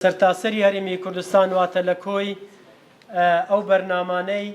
سەرتاسەری هەرێمی کوردستان واتە لە کۆی ئەو بەرنامانەی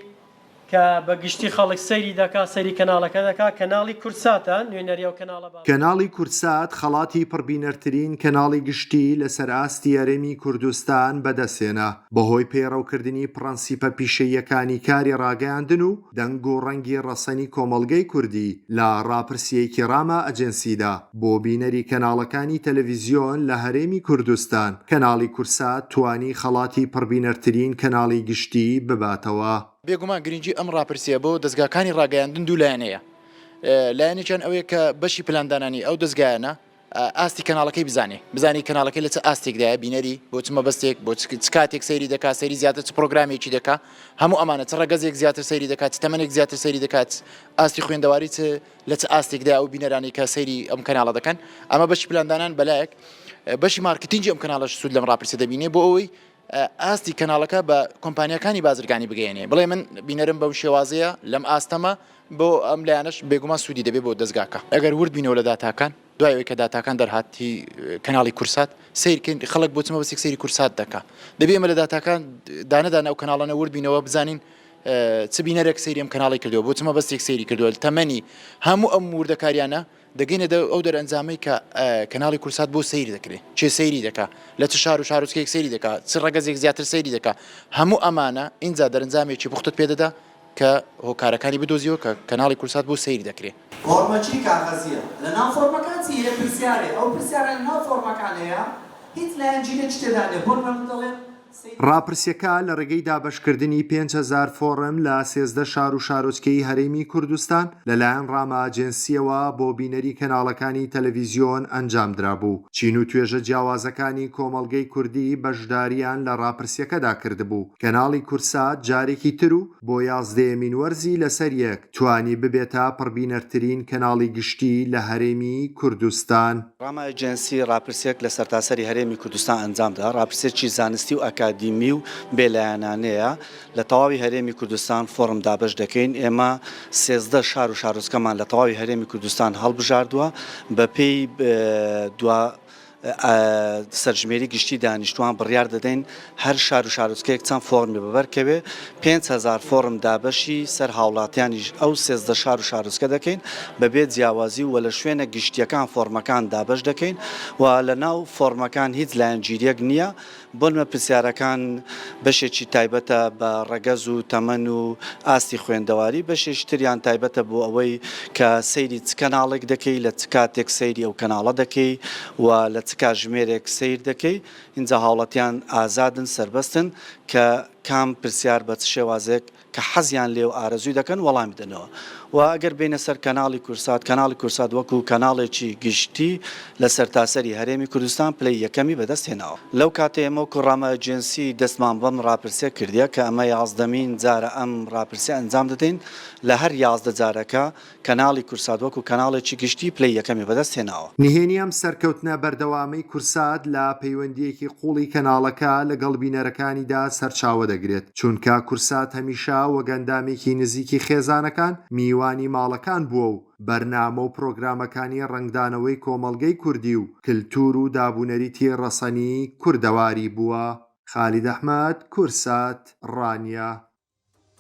کە بەگشتی خەڵک سەیری دەکا سەیری کەناڵەکە دەکا کەناڵی کورساتە نوێنەری ئەو کەناڵە کەناڵی کورسات خەڵاتی پڕبینەرترین کەناڵی گشتی لەسەر ئاستی هەرێمی کوردستان بەدەستێنا بەهۆی پەیڕەوکردنی پرەنسیپە پیشەیەکانی کاری ڕاگەیاندن و دەنگ و ڕەنگی ڕەسەنی کۆمەڵگەی کوردی لە ڕاپرسیەکی ڕامە ئەجەنسیدا بۆ بینەری کەناڵەکانی تەلەڤیزیۆن لە هەرێمی کوردستان کەناڵی کورسات توانی خەڵاتی پڕبینەرترین کەناڵی گشتی بباتەوە. بێگومان گرنگی ئەم ڕاپرسیە بۆ دەستگاکانی ڕاگەیاندن دوو لایەنەیە. لایەنێکیان ئەوەیە کە بەشی پلاندانانی ئەو دەستگایانە ئاستی کەناڵەکەی بزانی کەناڵەکەی لە چ ئاستێکدایە بینەری بۆ چ مەبەستێک بۆ چ کاتێک سەیری دەکات سەیری زیاتر چ پرۆگرامێکی دەکات هەموو ئەمانە چ ڕەگەزێک زیاتر سەیری دەکات چ تەمەنێک زیاتر سەیری دەکات ئاستی خوێندەواری لە چ ئاستێکدا ئەو بینەرانی کە سەیری ئەم کەناڵە دەکەن ئەمە بەشی پلاندانان بەلایەک بەشی مارکتینگی ئەم کەناڵەش سوود لەم ڕاپرسە دەبینێ بۆ ئەوەی ئاستی کەناڵەکە بە کۆمپانیەکانی بازرگانی بگەێنێ بڵێ من بینەرم بەو شێوازەیە لەم ئاستەمە بۆ ئەم لایەنەش بێگومان سوودی دەبێت بۆ دەستگاکە ئەگەر ورد بینەوە لە داتاکان دوای ئەوەی کە داتاکان دەرهاتی کەناڵی کورسات سیرکن خەڵک بۆ چمە بەسێک سەیری کورسات دەکات دەبێت ئەمە لە داتاکان دانەدان ئەو کەناڵانە ورد بینەوە بزانین چ بینەرێک سەیری ئەم کەناڵی کردەوە بۆ چمە بەستێک سەیری کردووە تەمەنی هەموو ئەم وردەکاریانە دەگەینە ئەو دەرئەنجامەی کە کەناڵی کورسات بۆ سەیری دەکرێت چێ سەیری دەکات لە چ شار و شارۆچکەیەک سەیری دەکات چ ڕەگەزێک زیاتر سەیری دەکات هەموو ئەمانە ئینجا دەرئەنجامێکی پوختت پێدەدا کە هۆکارەکانی بدۆزیەوە کە کەناڵی کورسات بۆ سەیری دەکرێت. فۆرمەچی کاغەزیە لە ناو فۆرمەکان چیە پرسیارێ ئەو پرسیارە لە ناو فۆرمەکانەیە هیچ لایەنجینە چ تێدا نێ بۆ من دەڵێن ڕاپرسیەکە لە ڕێگەی دابەشکردنی 5,000 فۆرم لە 13 شار و شارۆچکەی هەرێمی کوردستان لەلایەن ڕامە ئاجێنسیەوە بۆ بینەری کەناڵەکانی تەلەڤیزیۆن ئەنجامدرا بوو. چین و توێژە جیاوازەکانی کۆمەڵگەی کوردی بەشداریان لە ڕاپرسیەکەدا کردبوو. کەناڵی کورسات جارێکی تر و بۆ 11مین وەرزی لەسەر یەک توانی ببێتە پڕبینەرترین کەناڵی گشتی لە هەرێمی کوردستان. ڕامە ئەجەنسی ڕاپرسیەک لە سەرتاسەری هەرێمی کوردستان ئەنجامدا ڕاپرسیەکی زانستی و ئەکادیمی و بێلایەنانەیە لە تەواوی هەرێمی کوردستان فۆرم دابش دەکەین ئێمە 13 شار و شارۆچکەمان لە تەواوی هەرێمی کوردستان هەڵبژاردووە بەپێی سەرژمێری گشتی دانیشتوان بڕیار دەدەین هەر شار و شارۆچکەیەک چەند فۆرمی بەبەرکەوێ 5,000 فۆرم دابەشی سەر هاوڵاتیانی ئەو 13 شار و شارۆچکە دەکەین بەبێ جیاوازی و لە شوێنە گشتیەکان فۆرمەکان دابش دەکەین و لە ناو فۆرمەکان هیچ لایەنگیریەک نییە بۆنمە پرسیارەکان بەشێکی تایبەتە بە ڕەگەز و تەمەن و ئاستی خوێندەواری بەشێکی تریان تایبەتە بۆ ئەوەی کە سەیری چ کەناڵێک دەکەی لە چ کاتێک سەیری ئەو کەناڵە دەکەی و لە چ کاتژمێرێک سیر دەکەی اینجا هاوڵاتیان ئازادن سربەستن کە کام پرسیار بە چ شێوازێک کە حەزیان لێو ئارەزوی دەکەن وەڵامی دەنەوە و ئەگەر بینە سەر کەناڵی کورسات وەکو کەناڵێکی گشتی لە سەرتاسەری هەرێمی کوردستان پلەی یەکەمی بەدەست هێناوە لەو کاتێ ئێمە وەکو ڕامە ئەجێنسی دەستمان بەم ڕاپرسیە کردیە کە ئەمە 11مین جارە ئەم ڕاپرسیە ئەنجام دەدەین لە هەر 11 جارەکە کەناڵی کورسات وەکو کەناڵێکی گشتی پلەی یەکەمی بەدەست هێناوە. نهێنی ئەم سەرکەوتنە بەردەوامەی کورسات لە پەیوەندیەکی قوڵی کەناڵەکە لەگەڵ بینەرەکانیدا سەرچاوە دەگرێت چونکە کورسات هەمیشە وەگەندامێکی نزیکی خێزانەکان میوانی ماڵەکان بووە و بەرنامە و پرۆگرامەکانی ڕنگدانەوەی کۆمەڵگەی کوردی و کلتور و دابوونەریتی ڕەسەنی کوردەواری بووە. خالید ئەحمەد، کورسات، ڕانیا.